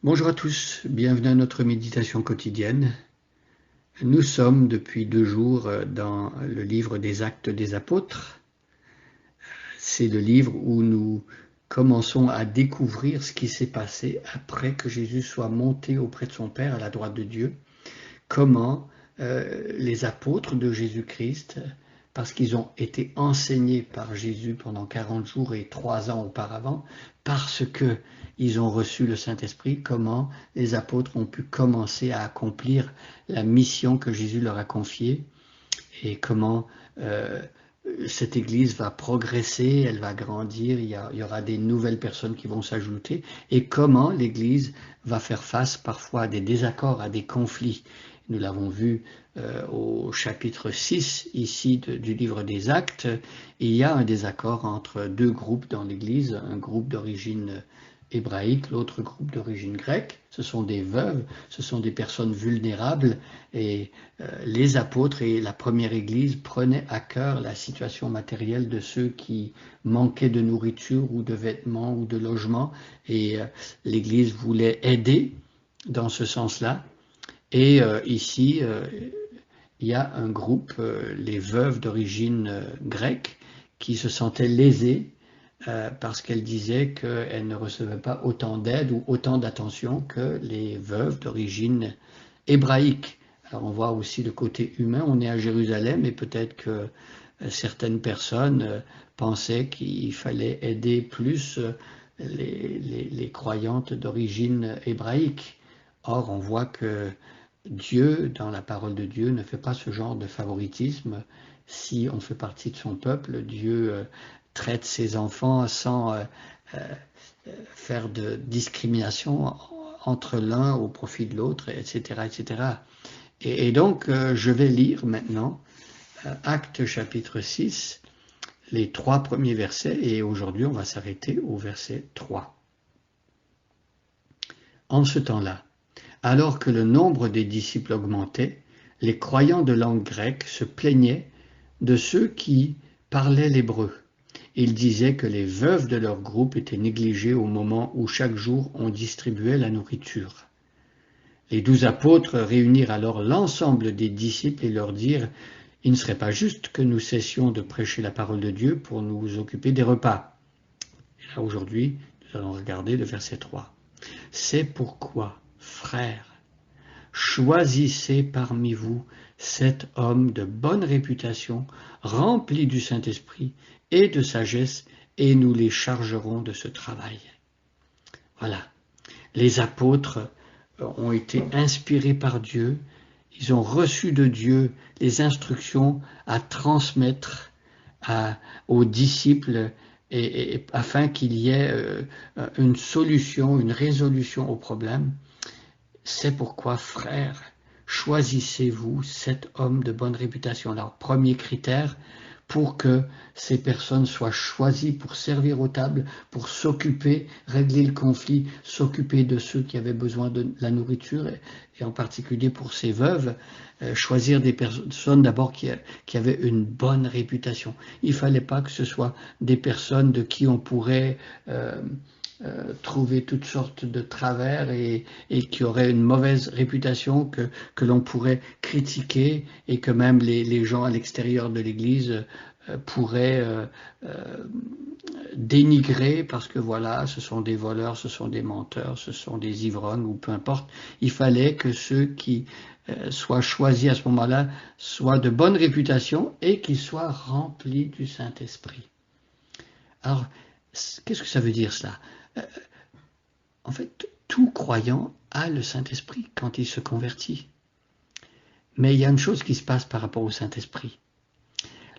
Bonjour à tous, bienvenue à notre méditation quotidienne. Nous sommes depuis 2 jours dans le livre des Actes des Apôtres. C'est le livre où nous commençons à découvrir ce qui s'est passé après que Jésus soit monté auprès de son Père à la droite de Dieu. Comment les apôtres de Jésus-Christ, parce qu'ils ont été enseignés par Jésus pendant 40 jours et 3 ans auparavant, parce qu'ils ont reçu le Saint-Esprit, comment les apôtres ont pu commencer à accomplir la mission que Jésus leur a confiée, et comment cette Église va progresser, elle va grandir, il y aura des nouvelles personnes qui vont s'ajouter, et comment l'Église va faire face parfois à des désaccords, à des conflits. Nous l'avons vu au chapitre 6 ici du livre des Actes. Il y a un désaccord entre deux groupes dans l'Église, un groupe d'origine hébraïque, l'autre groupe d'origine grecque. Ce sont des veuves, ce sont des personnes vulnérables, et les apôtres et la première Église prenaient à cœur la situation matérielle de ceux qui manquaient de nourriture ou de vêtements ou de logement, et l'Église voulait aider dans ce sens-là. Et ici, il y a un groupe, les veuves d'origine grecque, qui se sentaient lésées parce qu'elles disaient qu'elles ne recevaient pas autant d'aide ou autant d'attention que les veuves d'origine hébraïque. Alors on voit aussi le côté humain, on est à Jérusalem et peut-être que certaines personnes pensaient qu'il fallait aider plus les croyantes d'origine hébraïque. Or on voit que Dieu, dans la parole de Dieu, ne fait pas ce genre de favoritisme. Si on fait partie de son peuple, Dieu traite ses enfants sans faire de discrimination entre l'un au profit de l'autre, etc., etc. Et donc, je vais lire maintenant Actes chapitre 6, les 3 premiers versets, et aujourd'hui, on va s'arrêter au verset 3. En ce temps-là, alors que le nombre des disciples augmentait, les croyants de langue grecque se plaignaient de ceux qui parlaient l'hébreu. Ils disaient que les veuves de leur groupe étaient négligées au moment où chaque jour on distribuait la nourriture. Les 12 apôtres réunirent alors l'ensemble des disciples et leur dirent « Il ne serait pas juste que nous cessions de prêcher la parole de Dieu pour nous occuper des repas. » Et là aujourd'hui, nous allons regarder le verset 3. « C'est pourquoi, frères, choisissez parmi vous 7 hommes de bonne réputation, remplis du Saint-Esprit et de sagesse, et nous les chargerons de ce travail. » Voilà, les apôtres ont été inspirés par Dieu, ils ont reçu de Dieu les instructions à transmettre aux disciples et afin qu'il y ait une solution, une résolution au problème. C'est pourquoi, frères, choisissez-vous 7 hommes de bonne réputation. Alors, premier critère, pour que ces personnes soient choisies pour servir aux tables, pour s'occuper, régler le conflit, s'occuper de ceux qui avaient besoin de la nourriture, et en particulier pour ces veuves, choisir des personnes d'abord qui avaient une bonne réputation. Il ne fallait pas que ce soit des personnes de qui on pourrait trouver toutes sortes de travers et qui auraient une mauvaise réputation que l'on pourrait critiquer et que même les gens à l'extérieur de l'Église pourraient dénigrer parce que voilà, ce sont des voleurs, ce sont des menteurs, ce sont des ivrognes ou peu importe. Il fallait que ceux qui soient choisis à ce moment-là soient de bonne réputation et qu'ils soient remplis du Saint-Esprit. Alors, qu'est-ce que ça veut dire cela ? En fait, tout croyant a le Saint-Esprit quand il se convertit. Mais il y a une chose qui se passe par rapport au Saint-Esprit.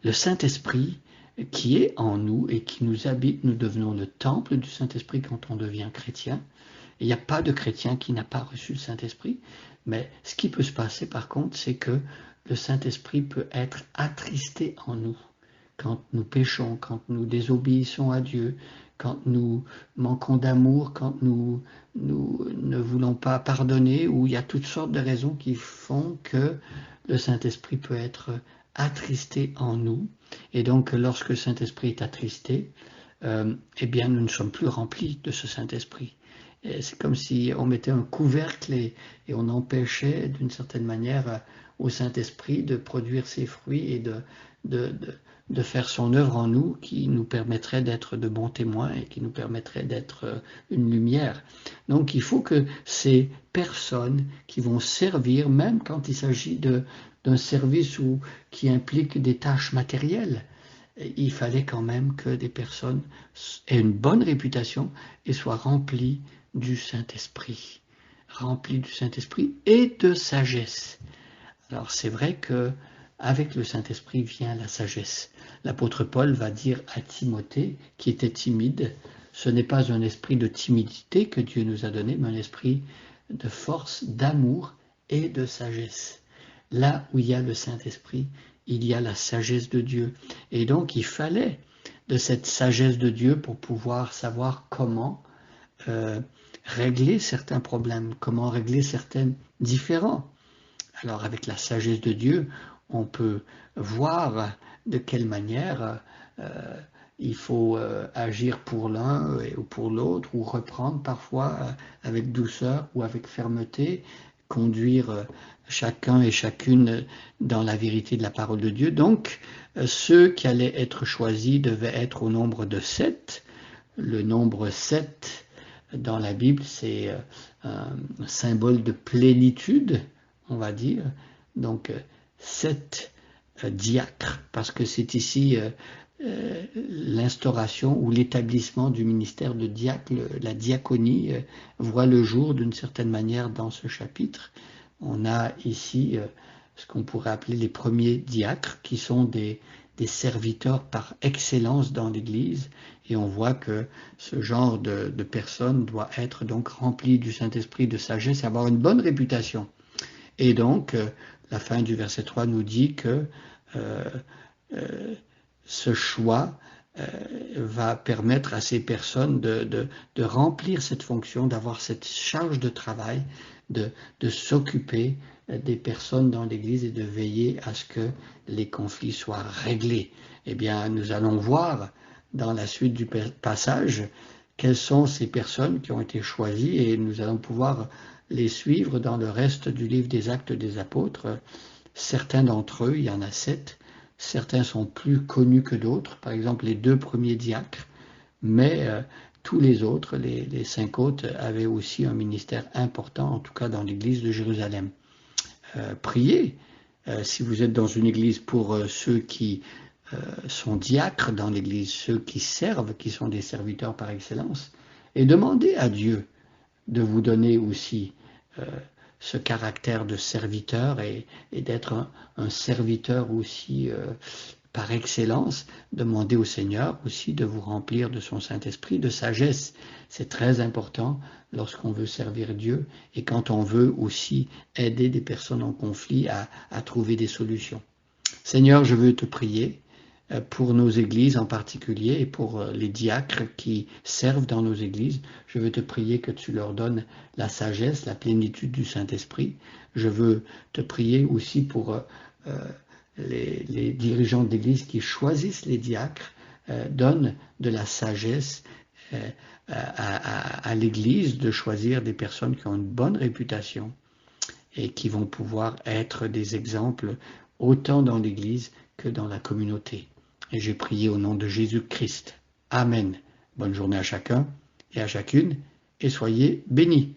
Le Saint-Esprit qui est en nous et qui nous habite, nous devenons le temple du Saint-Esprit quand on devient chrétien. Il n'y a pas de chrétien qui n'a pas reçu le Saint-Esprit. Mais ce qui peut se passer par contre, c'est que le Saint-Esprit peut être attristé en nous. Quand nous péchons, quand nous désobéissons à Dieu, quand nous manquons d'amour, quand nous ne voulons pas pardonner, ou il y a toutes sortes de raisons qui font que le Saint-Esprit peut être attristé en nous. Et donc, lorsque le Saint-Esprit est attristé, eh bien nous ne sommes plus remplis de ce Saint-Esprit. C'est comme si on mettait un couvercle et on empêchait d'une certaine manière au Saint-Esprit de produire ses fruits et de faire son œuvre en nous qui nous permettrait d'être de bons témoins et qui nous permettrait d'être une lumière. Donc il faut que ces personnes qui vont servir, même quand il s'agit d'un service qui implique des tâches matérielles, il fallait quand même que des personnes aient une bonne réputation et soient remplies du Saint-Esprit. Remplies du Saint-Esprit et de sagesse. Alors c'est vrai que avec le Saint-Esprit vient la sagesse. L'apôtre Paul va dire à Timothée, qui était timide, ce n'est pas un esprit de timidité que Dieu nous a donné, mais un esprit de force, d'amour et de sagesse. Là où il y a le Saint-Esprit, il y a la sagesse de Dieu. Et donc il fallait de cette sagesse de Dieu pour pouvoir savoir comment régler certains problèmes, comment régler certains différends. Alors avec la sagesse de Dieu, on peut voir de quelle manière il faut agir pour l'un ou pour l'autre, ou reprendre parfois avec douceur ou avec fermeté, conduire chacun et chacune dans la vérité de la parole de Dieu. Donc, ceux qui allaient être choisis devaient être au nombre de 7. Le nombre 7 dans la Bible, c'est un symbole de plénitude, on va dire. Donc, 7 diacres, parce que c'est ici l'instauration ou l'établissement du ministère de diacre, la diaconie voit le jour d'une certaine manière dans ce chapitre. On a ici ce qu'on pourrait appeler les premiers diacres, qui sont des serviteurs par excellence dans l'Église, et on voit que ce genre de personne doit être donc rempli du Saint-Esprit, de sagesse, et avoir une bonne réputation. Et donc, la fin du verset 3 nous dit que ce choix va permettre à ces personnes de remplir cette fonction, d'avoir cette charge de travail, de s'occuper des personnes dans l'Église et de veiller à ce que les conflits soient réglés. Eh bien, nous allons voir dans la suite du passage quelles sont ces personnes qui ont été choisies, et nous allons pouvoir les suivre dans le reste du livre des Actes des Apôtres. Certains d'entre eux, il y en a 7, certains sont plus connus que d'autres, par exemple les 2 premiers diacres, mais tous les autres, les 5 autres, avaient aussi un ministère important, en tout cas dans l'église de Jérusalem. Priez, si vous êtes dans une église, pour ceux qui sont diacres dans l'église, ceux qui servent, qui sont des serviteurs par excellence, et demandez à Dieu de vous donner aussi ce caractère de serviteur et d'être un serviteur aussi par excellence. Demandez au Seigneur aussi de vous remplir de son Saint-Esprit, de sagesse. C'est très important lorsqu'on veut servir Dieu et quand on veut aussi aider des personnes en conflit à trouver des solutions. Seigneur, je veux te prier pour nos églises en particulier et pour les diacres qui servent dans nos églises. Je veux te prier que tu leur donnes la sagesse, la plénitude du Saint-Esprit. Je veux te prier aussi pour les dirigeants d'église qui choisissent les diacres, donnent de la sagesse à l'église de choisir des personnes qui ont une bonne réputation et qui vont pouvoir être des exemples autant dans l'église que dans la communauté. Et j'ai prié au nom de Jésus-Christ. Amen. Bonne journée à chacun et à chacune, et soyez bénis.